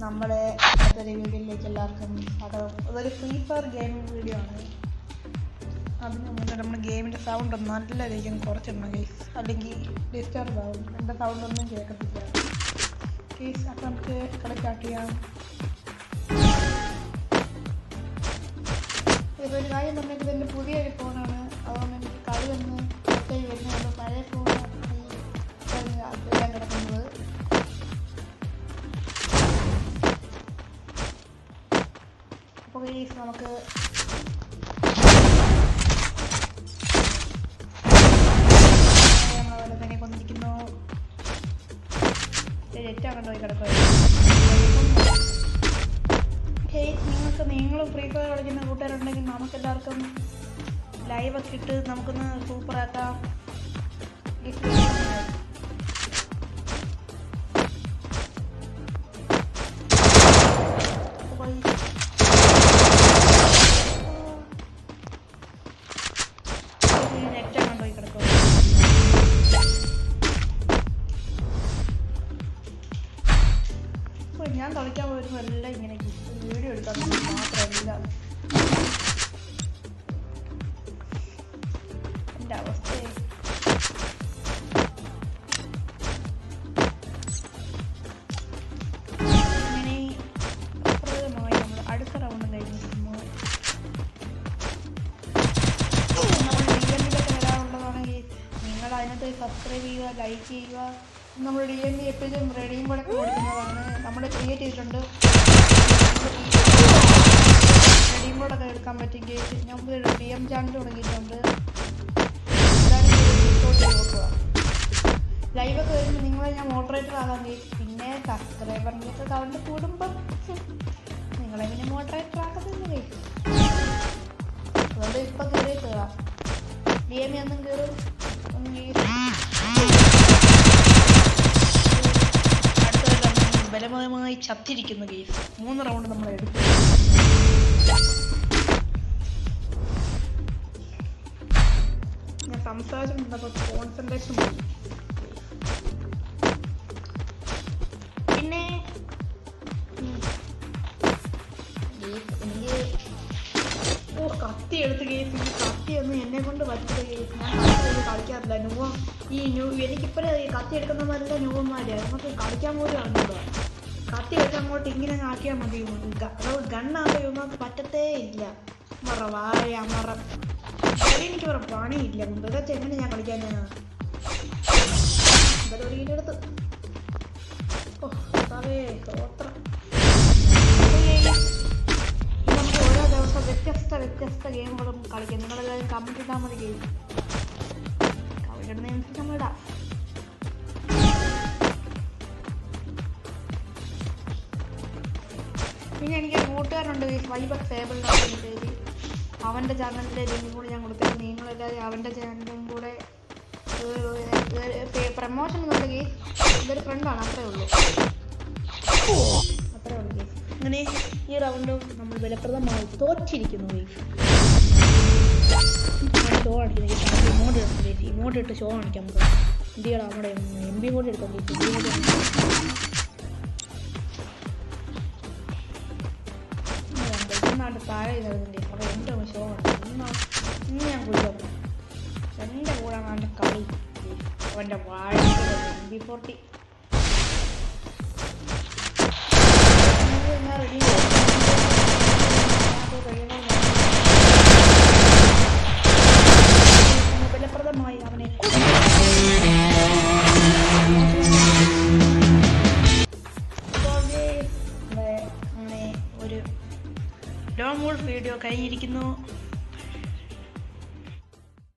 നമ്മുടെ അടുത്തൊരു വീഡിയോയിലേക്ക് എല്ലാവർക്കും സ്വാഗതം. അതൊരു ഫ്രീ ഫയർ ഗെയിമിംഗ് വീഡിയോ ആണ്. അതിന് മുന്നേ നമ്മുടെ ഗെയിമിൻ്റെ സൗണ്ട് നല്ല രീതിയിൽ കുറച്ചിടണം ഗെയ്സ്, അല്ലെങ്കിൽ ഡിസ്റ്റർബ് ആവും. എൻ്റെ സൗണ്ട് ഒന്നും കേൾക്കത്തില്ല ഗെയ്സ്. അപ്പം നമുക്ക് കളി സ്റ്റാർട്ട് ചെയ്യാം. ഇതൊരു കാര്യം പറഞ്ഞെങ്കിൽ എൻ്റെ പുതിയൊരു ഫോണാണ്, അതുകൊണ്ട് എനിക്ക് കളി ഒന്ന് പ്രത്യേകം വരുന്നത്. പഴയ ഫോണാണ് ഞാൻ കിടക്കുന്നത്. അപ്പോൾ ഗെയ്സ് നമുക്ക് നമ്മളവിടെ തന്നെ കൊന്നിരിക്കുന്നു. തെറ്റാകണ്ടോ പോയി കിടക്കുക. നിങ്ങൾ ഫ്രീ ഫയർ കളിക്കുന്ന കൂട്ടുകാരുണ്ടെങ്കിൽ നമുക്കെല്ലാവർക്കും ലൈവൊക്കെ ഇട്ട് നമുക്കൊന്ന് സൂപ്പറാക്കാം. നെറ്റാകണ്ടോ പോയി കിടക്കുക. ഞാൻ കളിക്കാൻ പോയിരുന്നല്ല ഇങ്ങനെ വീഡിയോ എടുക്കാൻ മാത്രമല്ല എൻ്റെ അവസ്ഥയെ. അങ്ങനെ അപ്രതമായി നമ്മൾ അടുത്ത റൗണ്ട് കഴിഞ്ഞിരിക്കുന്നു. നമ്മൾ DMയിലൊക്കെ വരാറുള്ളതാണെങ്കിൽ നിങ്ങൾ അതിനകത്ത് സബ്സ്ക്രൈബ് ചെയ്യുക, ലൈക്ക് ചെയ്യുക. നമ്മൾ DMB എപ്പോഴും റെഡിയും കൂടെ കൊടുക്കുന്നതാണ്. നമ്മൾ ക്രിയേറ്റ് ചെയ്തിട്ടുണ്ട്, റെഡിയും കൂടെ എടുക്കാൻ പറ്റും. നമ്മൾ DM ചാനൽ തുടങ്ങിയിട്ടുണ്ട്. നോക്കുക ലൈവൊക്കെ വരുമ്പോൾ നിങ്ങളെ ഞാൻ മോഡറേറ്റർ ആകാൻ കഴിയും. പിന്നെ സബ്സ്ക്രൈബറിൻ്റെയൊക്കെ കൗണ്ട് കൂടുമ്പം നിങ്ങളെ പിന്നെ മോഡറേറ്റർ ആക്കത്തില്ല കഴിക്കും. അതുകൊണ്ട് ഇപ്പം കയറി കയറാം. DM ഒന്നും കയറും ബലമായി ചത്തിരിക്കുന്നു ഗെയ്സ്. 3 റൗണ്ട് നമ്മൾ എടുത്തു. ഞാൻ സംസാരിച്ചിട്ടുണ്ടപ്പോൾ കോൺസെൻട്രേഷൻ പോയി. പിന്നെ എനിക്ക് കത്തി എടുത്ത് ഗെയ്സ്. ഈ കത്തിയൊന്നും എന്നെ കൊണ്ട് പറ്റില്ല ഗെയ്സ്. ഞാൻ കത്തി കളിക്കാറില്ല. എനിക്കിപ്പോഴും കത്തി എടുക്കുന്നവരല്ല ന്യൂവന്മാര്. നമുക്ക് കളിക്കാൻ പോലും അറിഞ്ഞൂടാ. കത്തി വെച്ച് അങ്ങോട്ട് ഇങ്ങനെ ആക്കിയാൽ മതി. അതോട് ഗണ്ണാകുമ്പോൾ ഇവർക്ക് പറ്റത്തേ ഇല്ല. എനിക്ക് വേറെ പണിയില്ല. ഇതൊക്കെ എങ്ങനെ ഞാൻ കളിക്കാനാണ് എടുത്ത്. അതേ സ്തോത്രം. നമുക്ക് ഓരോ ദിവസം വ്യത്യസ്ത ഗെയിമുകളും കളിക്കാം. നിങ്ങളെല്ലാവരും കമൻറ്റ് ഇട്ടാൽ മതി. ഗെയിം കമൻറ്റ് ഇടുന്നതനുസരിച്ച് നമ്മളിടാം. പിന്നെ എനിക്ക് കൂട്ടുകാരുണ്ട് വൈബർ ടേബിൾ എന്നൊരു പേര്. അവൻ്റെ ചാനലിൻ്റെ ലിങ്കും കൂടി ഞാൻ കൊടുത്തിട്ട് നിങ്ങളെല്ലാവരും അവൻ്റെ ചാനലും കൂടെ പ്രമോഷൻ എന്നുണ്ടെങ്കിൽ ഇതൊരു ഫ്രണ്ടാണ്. അത്രേ ഉള്ളൂ. അങ്ങനെ ഈ റൗണ്ടും നമ്മൾ ഫലപ്രദമായി തോറ്റിരിക്കുന്നു. ഷോ കാണിക്കുന്നത് ഇമോട്ട് ഇട്ട് ഷോ കാണിക്കാം. നമുക്ക് ഇന്ത്യയുടെ നമ്മുടെ MB കൂടെ എടുക്കാൻ താഴെ ചെയ്തതിൻ്റെ അപ്പോൾ എൻ്റെ ഷോ ഇന്ന് ഞാൻ കുടിക്കാം. എൻ്റെ കൂടെ അവൻ്റെ കളി അവൻ്റെ വാഴ MB40 ഞാൻ റെഡി ഫലപ്രദമായി അവനെ അങ്ങനെ ഒരു ലോങ് വീഡിയോ കഴിഞ്ഞിരിക്കുന്നു.